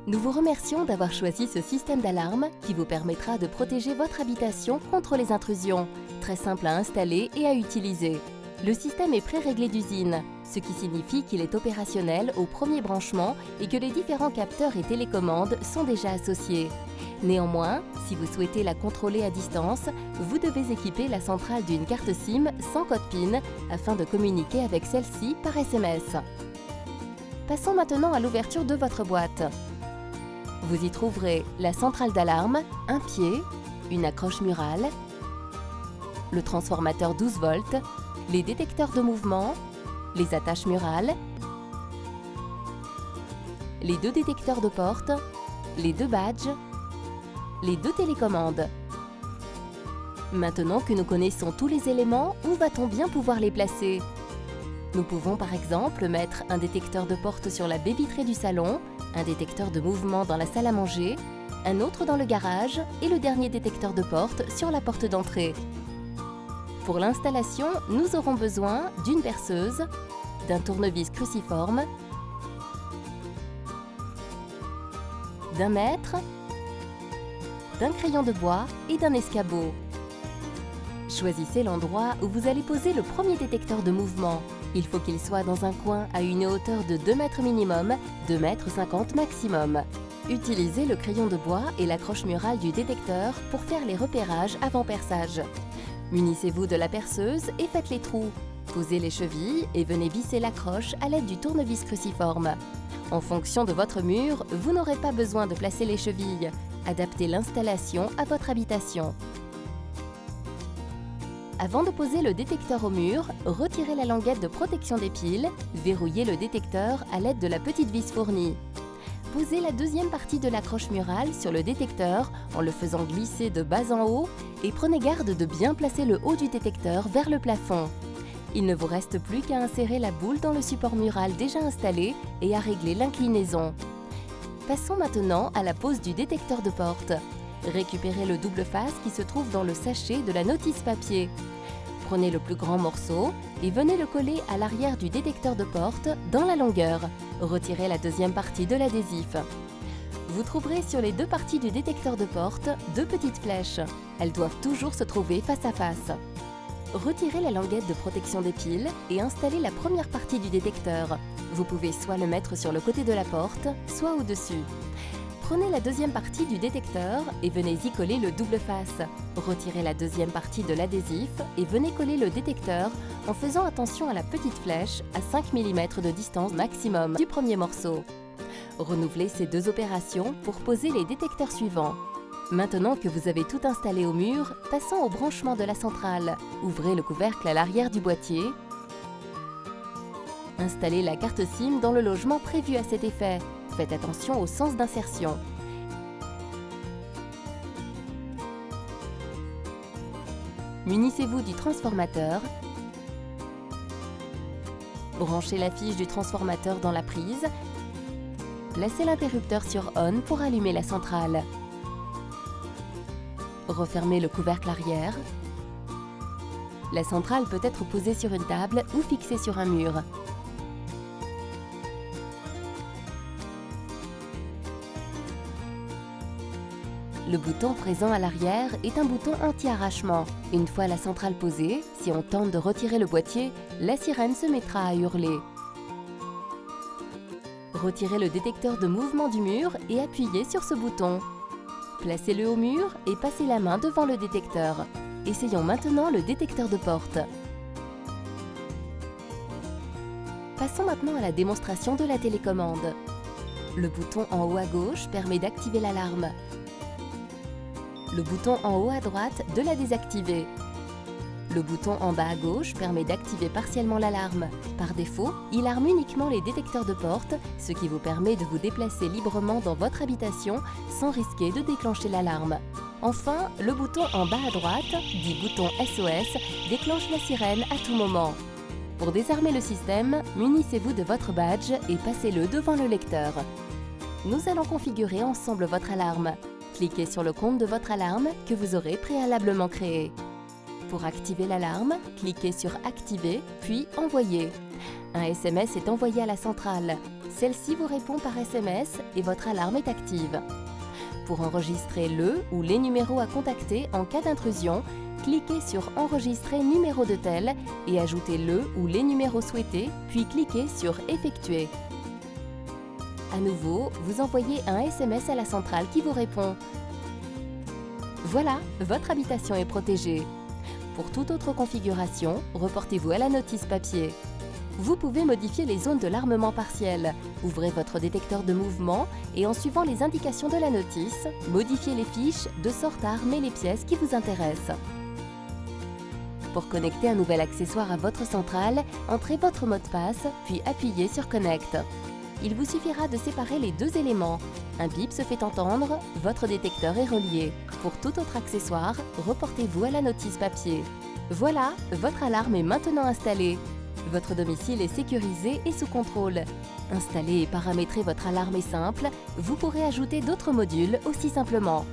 Nous vous remercions d'avoir choisi ce système d'alarme qui vous permettra de protéger votre habitation contre les intrusions. Très simple à installer et à utiliser. Le système est pré-réglé d'usine, ce qui signifie qu'il est opérationnel au premier branchement et que les différents capteurs et télécommandes sont déjà associés. Néanmoins, si vous souhaitez la contrôler à distance, vous devez équiper la centrale d'une carte SIM sans code PIN afin de communiquer avec celle-ci par SMS. Passons maintenant à l'ouverture de votre boîte. Vous y trouverez la centrale d'alarme, un pied, une accroche murale, le transformateur 12 volts, les détecteurs de mouvement, les attaches murales, les 2 détecteurs de porte, les 2 badges, les 2 télécommandes. Maintenant que nous connaissons tous les éléments, où va-t-on bien pouvoir les placer? Nous pouvons par exemple mettre un détecteur de porte sur la baie vitrée du salon, un détecteur de mouvement dans la salle à manger, un autre dans le garage et le dernier détecteur de porte sur la porte d'entrée. Pour l'installation, nous aurons besoin d'une perceuse, d'un tournevis cruciforme, d'un mètre, d'un crayon de bois et d'un escabeau. Choisissez l'endroit où vous allez poser le premier détecteur de mouvement. Il faut qu'il soit dans un coin à une hauteur de 2 mètres minimum, 2,50 mètres maximum. Utilisez le crayon de bois et l'accroche murale du détecteur pour faire les repérages avant perçage. Munissez-vous de la perceuse et faites les trous. Posez les chevilles et venez visser l'accroche à l'aide du tournevis cruciforme. En fonction de votre mur, vous n'aurez pas besoin de placer les chevilles. Adaptez l'installation à votre habitation. Avant de poser le détecteur au mur, retirez la languette de protection des piles, verrouillez le détecteur à l'aide de la petite vis fournie. Posez la deuxième partie de l'accroche murale sur le détecteur en le faisant glisser de bas en haut et prenez garde de bien placer le haut du détecteur vers le plafond. Il ne vous reste plus qu'à insérer la boule dans le support mural déjà installé et à régler l'inclinaison. Passons maintenant à la pose du détecteur de porte. Récupérez le double face qui se trouve dans le sachet de la notice papier. Prenez le plus grand morceau et venez le coller à l'arrière du détecteur de porte dans la longueur. Retirez la deuxième partie de l'adhésif. Vous trouverez sur les 2 parties du détecteur de porte 2 petites flèches. Elles doivent toujours se trouver face à face. Retirez la languette de protection des piles et installez la première partie du détecteur. Vous pouvez soit le mettre sur le côté de la porte, soit au-dessus. Prenez la deuxième partie du détecteur et venez y coller le double face. Retirez la deuxième partie de l'adhésif et venez coller le détecteur en faisant attention à la petite flèche à 5 mm de distance maximum du premier morceau. Renouvelez ces 2 opérations pour poser les détecteurs suivants. Maintenant que vous avez tout installé au mur, passons au branchement de la centrale. Ouvrez le couvercle à l'arrière du boîtier. Installez la carte SIM dans le logement prévu à cet effet. Faites attention au sens d'insertion. Munissez-vous du transformateur. Branchez la fiche du transformateur dans la prise. Placez l'interrupteur sur ON pour allumer la centrale. Refermez le couvercle arrière. La centrale peut être posée sur une table ou fixée sur un mur. Le bouton présent à l'arrière est un bouton anti-arrachement. Une fois la centrale posée, si on tente de retirer le boîtier, la sirène se mettra à hurler. Retirez le détecteur de mouvement du mur et appuyez sur ce bouton. Placez-le au mur et passez la main devant le détecteur. Essayons maintenant le détecteur de porte. Passons maintenant à la démonstration de la télécommande. Le bouton en haut à gauche permet d'activer l'alarme. Le bouton en haut à droite de la désactiver. Le bouton en bas à gauche permet d'activer partiellement l'alarme. Par défaut, il arme uniquement les détecteurs de porte, ce qui vous permet de vous déplacer librement dans votre habitation sans risquer de déclencher l'alarme. Enfin, le bouton en bas à droite, dit bouton SOS, déclenche la sirène à tout moment. Pour désarmer le système, munissez-vous de votre badge et passez-le devant le lecteur. Nous allons configurer ensemble votre alarme. Cliquez sur le compte de votre alarme que vous aurez préalablement créé. Pour activer l'alarme, cliquez sur « Activer » puis « Envoyer ». Un SMS est envoyé à la centrale. Celle-ci vous répond par SMS et votre alarme est active. Pour enregistrer le ou les numéros à contacter en cas d'intrusion, cliquez sur « Enregistrer numéro de tel » et ajoutez le ou les numéros souhaités, puis cliquez sur « Effectuer ». À nouveau, vous envoyez un SMS à la centrale qui vous répond. Voilà, votre habitation est protégée. Pour toute autre configuration, reportez-vous à la notice papier. Vous pouvez modifier les zones de l'armement partiel. Ouvrez votre détecteur de mouvement et en suivant les indications de la notice, modifiez les fiches de sorte à armer les pièces qui vous intéressent. Pour connecter un nouvel accessoire à votre centrale, entrez votre mot de passe, puis appuyez sur Connect. Il vous suffira de séparer les deux éléments. Un bip se fait entendre, votre détecteur est relié. Pour tout autre accessoire, reportez-vous à la notice papier. Voilà, votre alarme est maintenant installée. Votre domicile est sécurisé et sous contrôle. Installer et paramétrer votre alarme est simple, vous pourrez ajouter d'autres modules aussi simplement.